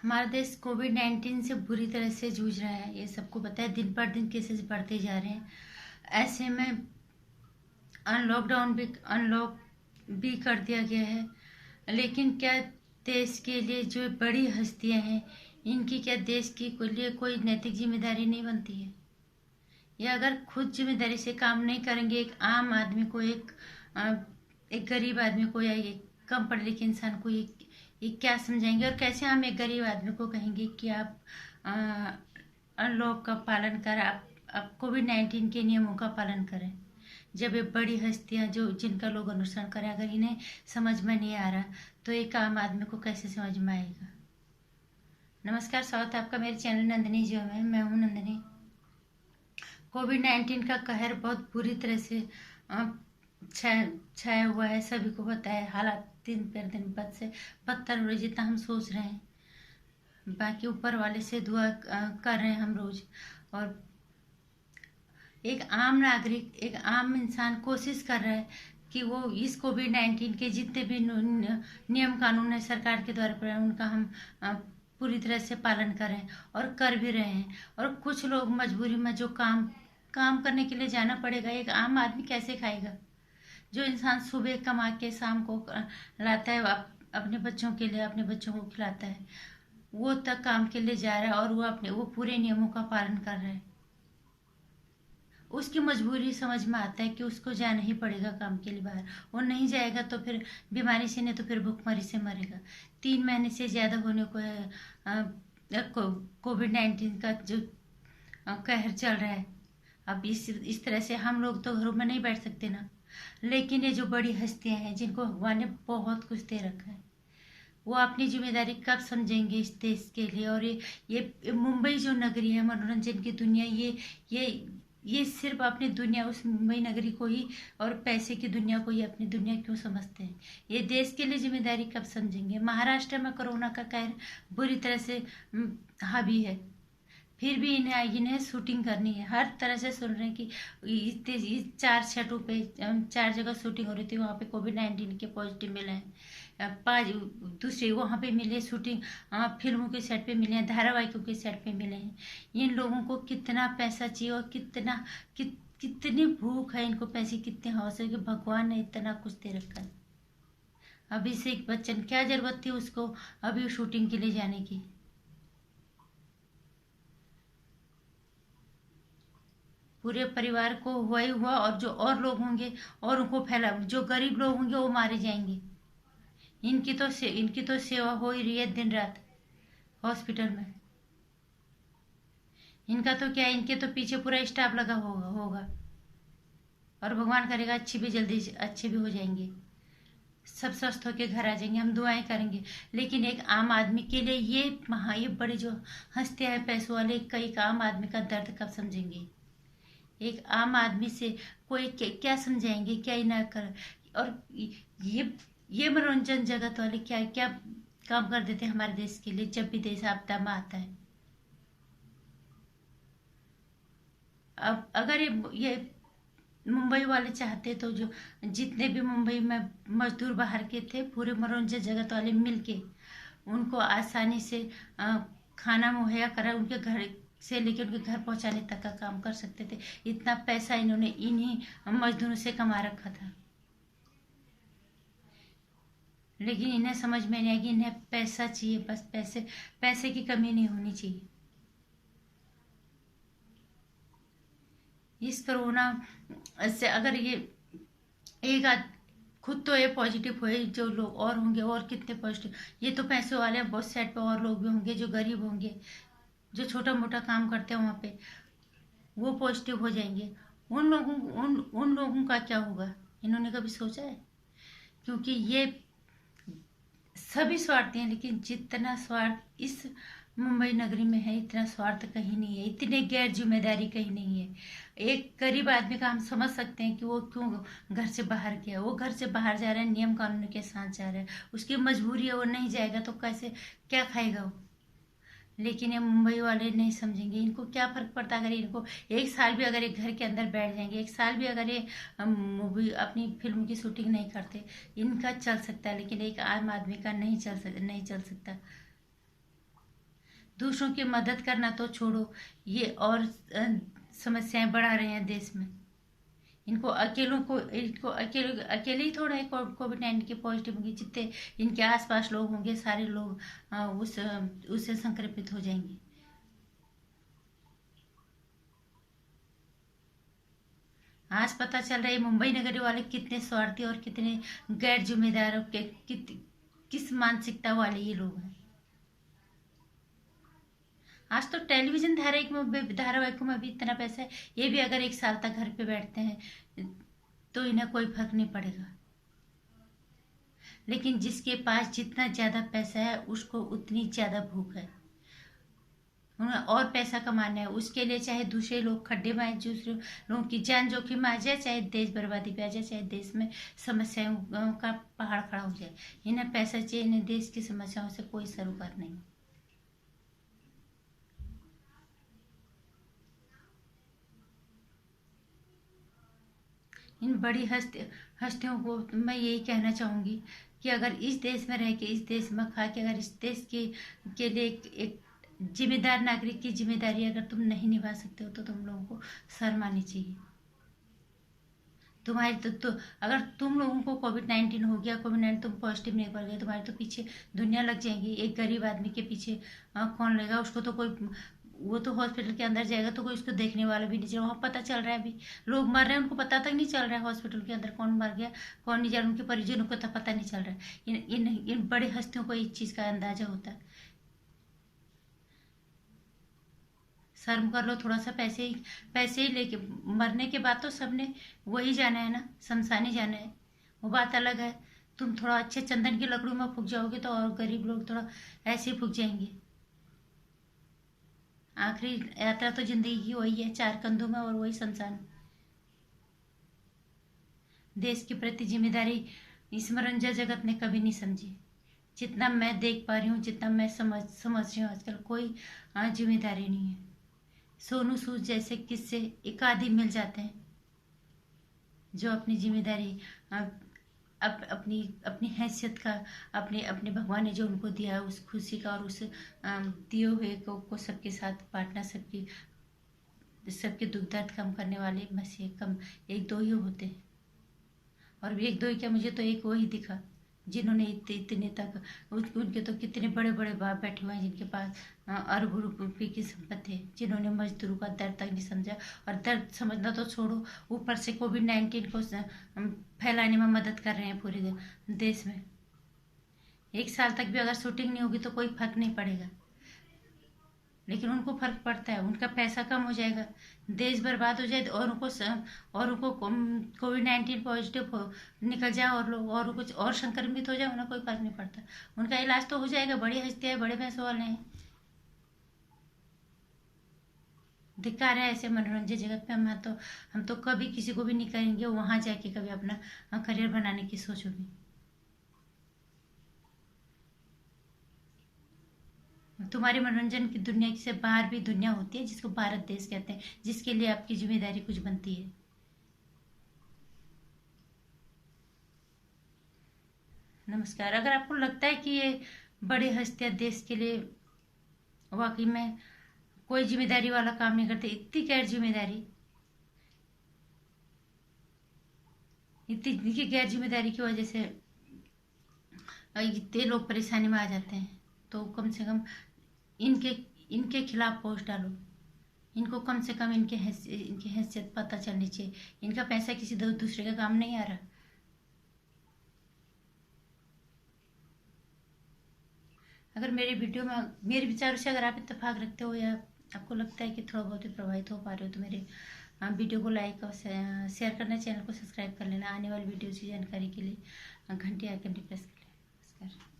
हमारा देश कोविड-19 से बुरी तरह से जूझ रहा है। ये सबको पता है। दिन पर दिन केसेस बढ़ते जा रहे हैं। ऐसे में अनलॉक भी कर दिया गया है। लेकिन क्या देश के लिए जो बड़ी हस्तियां हैं, इनकी क्या देश की लिए कोई नैतिक जिम्मेदारी नहीं बनती है? या अगर खुद जिम्मेदारी से काम नहीं करेंगे, एक आम आदमी को, एक गरीब आदमी को, या एक कम पढ़े लिखे इंसान को ये क्या समझाएंगे? और कैसे हम एक गरीब आदमी को कहेंगे कि आप अनलॉक का पालन करें, आप कोविड-19 के नियमों का पालन करें, जब ये बड़ी हस्तियां जो जिनका लोग अनुसरण करें, अगर इन्हें समझ में नहीं आ रहा तो एक आम आदमी को कैसे समझ में आएगा? नमस्कार, स्वागत है आपका मेरे चैनल नंदिनी जो में। मैं हूँ नंदिनी। कोविड-19 का कहर बहुत बुरी तरह से छाया हुआ है। सभी को पता है। हालात दिन पर दिन बद से बदतर हो रहे, जितना हम सोच रहे हैं। बाकी ऊपर वाले से दुआ कर रहे हैं हम रोज। और एक आम नागरिक, एक आम इंसान कोशिश कर रहा है कि वो इस कोविड-19 के जितने भी नियम कानून है सरकार के द्वारा, उनका हम पूरी तरह से पालन करें, और कर भी रहे हैं। और कुछ लोग मजबूरी में जो काम करने के लिए जाना पड़ेगा, एक आम आदमी कैसे खाएगा? जो इंसान सुबह कमा के शाम को लाता है, अपने बच्चों के लिए, अपने बच्चों को खिलाता है, वो तक काम के लिए जा रहा है, और वो पूरे नियमों का पालन कर रहा है। उसकी मजबूरी समझ में आता है कि उसको जाना ही पड़ेगा काम के लिए बाहर। वो नहीं जाएगा तो फिर बीमारी से, नहीं तो फिर भूखमरी से मरेगा। 3 महीने से ज़्यादा होने को है कोविड-19 का जो कहर चल रहा है। अब इस तरह से हम लोग तो घरों में नहीं बैठ सकते ना। लेकिन ये जो बड़ी हस्तियां हैं, जिनको भगवान ने बहुत कुछ दे रखा है, वो अपनी जिम्मेदारी कब समझेंगे इस देश के लिए? और ये मुंबई जो नगरी है, मनोरंजन की दुनिया, ये सिर्फ अपनी दुनिया, उस मुंबई नगरी को ही और पैसे की दुनिया को ही अपनी दुनिया क्यों समझते हैं? ये देश के लिए जिम्मेदारी कब समझेंगे? महाराष्ट्र में कोरोना का कहर बुरी तरह से हावी है, फिर भी इन्हें शूटिंग करनी है। हर तरह से सुन रहे हैं कि इस 4 सेटों पे 4 जगह शूटिंग हो रही थी, वहाँ पे कोविड-19 के पॉजिटिव मिले हैं। 5 दूसरे वहाँ पे मिले शूटिंग, फिल्मों के सेट पे मिले हैं, धारावाहिकों के सेट पे मिले हैं। इन लोगों को कितना पैसा चाहिए, और कितनी भूख है इनको पैसे, कितने हौस है कि भगवान ने इतना कुछ दे रखा है। अभिषेक बच्चन, क्या जरूरत थी उसको अभी शूटिंग के लिए जाने की? पूरे परिवार को हुआ ही हुआ, और जो और लोग होंगे और उनको फैला, जो गरीब लोग होंगे वो मारे जाएंगे। इनकी तो सेवा हो ही रही है दिन रात हॉस्पिटल में। इनका तो क्या है, इनके तो पीछे पूरा स्टाफ लगा होगा। और भगवान करेगा जल्दी अच्छे भी हो जाएंगे, सब स्वस्थ होकर घर आ जाएंगे, हम दुआएं करेंगे। लेकिन एक आम आदमी के लिए ये बड़ी जो हस्तियां हैं, पैसों वाले, एक आम आदमी का दर्द कब समझेंगे? एक आम आदमी से कोई क्या समझाएंगे, क्या ही ना कर। और ये मनोरंजन जगत वाले क्या क्या काम कर देते हैं हमारे देश के लिए, जब भी देश आपदा में आता है। अब अगर ये मुंबई वाले चाहते तो जो जितने भी मुंबई में मजदूर बाहर के थे, पूरे मनोरंजन जगत वाले मिलके उनको आसानी से खाना मुहैया करा, उनके घर से लेकर उनके घर पहुंचाने तक का काम कर सकते थे। इतना पैसा इन्होंने इन्हीं मजदूरों से कमा रखा था। लेकिन इन्हें समझ में नहीं आया कि इन्हें पैसा चाहिए, बस पैसे की कमी नहीं होनी चाहिए। इस कोरोना से अगर ये खुद तो ये पॉजिटिव हुए, जो लोग और होंगे और कितने पॉजिटिव। ये तो पैसे वाले हैं, बहुत साइड पे और लोग भी होंगे जो गरीब होंगे, जो छोटा मोटा काम करते हैं वहाँ पे, वो पॉजिटिव हो जाएंगे। उन लोगों का क्या होगा? इन्होंने कभी सोचा है? क्योंकि ये सभी स्वार्थी हैं, लेकिन जितना स्वार्थ इस मुंबई नगरी में है, इतना स्वार्थ कहीं नहीं है, इतनी गैर जिम्मेदारी कहीं नहीं है। एक गरीब आदमी का हम समझ सकते हैं कि वो क्यों घर से बाहर गया। वो घर से बाहर जा रहा है, नियम कानून के साथ जा रहा है, उसकी मजबूरी है, वो नहीं जाएगा तो कैसे, क्या खाएगा वो? लेकिन ये मुंबई वाले नहीं समझेंगे। इनको क्या फर्क पड़ता अगर इनको 1 साल भी अगर एक घर के अंदर बैठ जाएंगे, 1 साल भी अगर ये मूवी अपनी फिल्म की शूटिंग नहीं करते, इनका चल सकता है, लेकिन एक आम आदमी का नहीं चल सकता। दूसरों की मदद करना तो छोड़ो, ये और समस्याएं बढ़ा रहे हैं देश में। इनको अकेले अकेले ही थोड़ा है कोविड-19 के पॉजिटिव होंगे, जितने इनके आसपास लोग होंगे सारे लोग उससे संक्रमित हो जाएंगे। आज पता चल रहा है मुंबई नगरी वाले कितने स्वार्थी और कितने गैर जिम्मेदार और किस मानसिकता वाले ये लोग हैं। आज तो टेलीविजन धारावाहिकों में भी इतना पैसा है, ये भी अगर एक साल तक घर पे बैठते हैं तो इन्हें कोई फर्क नहीं पड़ेगा। लेकिन जिसके पास जितना ज्यादा पैसा है उसको उतनी ज्यादा भूख है, उन्हें और पैसा कमाना है। उसके लिए चाहे दूसरे लोग खड्डे में आए, दूसरे लोगों की जान जोखिम में आ जाए, चाहे देश बर्बादी पे आ जाए, चाहे देश में समस्याओं का पहाड़ खड़ा हो जाए, इन्हें पैसा चाहिए। इन्हें देश की समस्याओं से कोई सरोकार नहीं। इन बड़ी हस्तियों को मैं यही कहना चाहूंगी कि अगर इस देश में रह के, इस देश में खा के, अगर इस देश के लिए एक जिम्मेदार नागरिक की जिम्मेदारी अगर तुम नहीं निभा सकते हो तो तुम लोगों को शर्म आनी चाहिए। तुम्हारी तो अगर तुम लोगों को कोविड-19 हो गया, कोविड-19 तुम पॉजिटिव नहीं पड़ गए, तुम्हारे तो पीछे दुनिया लग जाएगी। एक गरीब आदमी के पीछे कौन लगेगा? उसको तो कोई, वो तो हॉस्पिटल के अंदर जाएगा तो कोई उसको देखने वाला भी नहीं चला। वहाँ पता चल रहा है अभी लोग मर रहे हैं, उनको पता तक नहीं चल रहा है हॉस्पिटल के अंदर कौन मर गया कौन नहीं जा रहा, उनके परिजनों को तो पता नहीं चल रहा है। इन बड़े हस्तियों को इस चीज़ का अंदाजा होता है। शर्म कर लो थोड़ा सा। पैसे ही लेके मरने के बाद तो सबने वही जाना है ना, शमशान ही जाना है, वो बात अलग है। तुम थोड़ा अच्छे चंदन की लकड़ों में फूक जाओगे तो और गरीब लोग थोड़ा ऐसे ही फूक जाएंगे। आखिरी यात्रा तो जिंदगी की वही है, चार कंधों में, और वही शमशान। देश के प्रति जिम्मेदारी इस मनोरंजन जगत ने कभी नहीं समझी। जितना मैं देख पा रही हूँ, जितना मैं समझ रही हूँ, आजकल कोई जिम्मेदारी नहीं है। सोनू सूद जैसे किस्से एक आदि मिल जाते हैं जो अपनी जिम्मेदारी अपनी अपनी हैसियत का, अपने अपने भगवान ने जो उनको दिया है उस खुशी का और उस दिए हुए को सबके साथ बांटना, सबके दुख दर्द कम करने वाले मसीह कम एक दो ही होते हैं। और एक दो ही क्या, मुझे तो एक वो ही दिखा जिन्होंने इतने तक, उनके तो कितने बड़े बड़े बाप बैठे हुए हैं जिनके पास अरबों रुपये की संपत्ति है, जिन्होंने मजदूरों का दर्द तक नहीं समझा। और दर्द समझना तो छोड़ो, ऊपर से कोविड-19 को फैलाने में मदद कर रहे हैं पूरे देश में। एक साल तक भी अगर शूटिंग नहीं होगी तो कोई फर्क नहीं पड़ेगा, लेकिन उनको फर्क पड़ता है। उनका पैसा कम हो जाएगा, देश बर्बाद हो जाए, और उनको कोविड-19 पॉजिटिव निकल जाए और लोग और कुछ और संक्रमित हो जाए, उन्हें कोई फर्क नहीं पड़ता। उनका इलाज तो हो जाएगा, बड़ी हस्ती है, बड़े पैसों वाले हैं। धिक्कार है ऐसे मनोरंजन जगत पे। हम तो कभी किसी को भी नहीं करेंगे वहां जाके कभी अपना करियर बनाने की सोचोगे। तुम्हारे मनोरंजन की दुनिया से बाहर भी दुनिया होती है जिसको भारत देश कहते हैं, जिसके लिए आपकी जिम्मेदारी कुछ बनती है। नमस्कार। अगर आपको लगता है कि ये बड़े हस्तियां देश के लिए वाकई में कोई जिम्मेदारी वाला काम नहीं करते, इतनी गैर जिम्मेदारी की वजह से इतने लोग परेशानी में आ जाते हैं, तो कम से कम इनके इनके खिलाफ पोस्ट डालो। इनको कम से कम इनकी हैसियत पता चलनी चाहिए। इनका पैसा किसी दूसरे का काम नहीं आ रहा। अगर मेरे वीडियो में मेरे विचारों से अगर आप इत्तेफाक रखते हो या आपको लगता है कि थोड़ा बहुत भी प्रभावित हो पा रहे हो तो मेरे वीडियो को लाइक और शेयर करना, चैनल को सब्सक्राइब कर लेना। आने वाली वीडियोज़ की जानकारी के लिए घंटी आइकन प्रेस कर लेना। नमस्कार।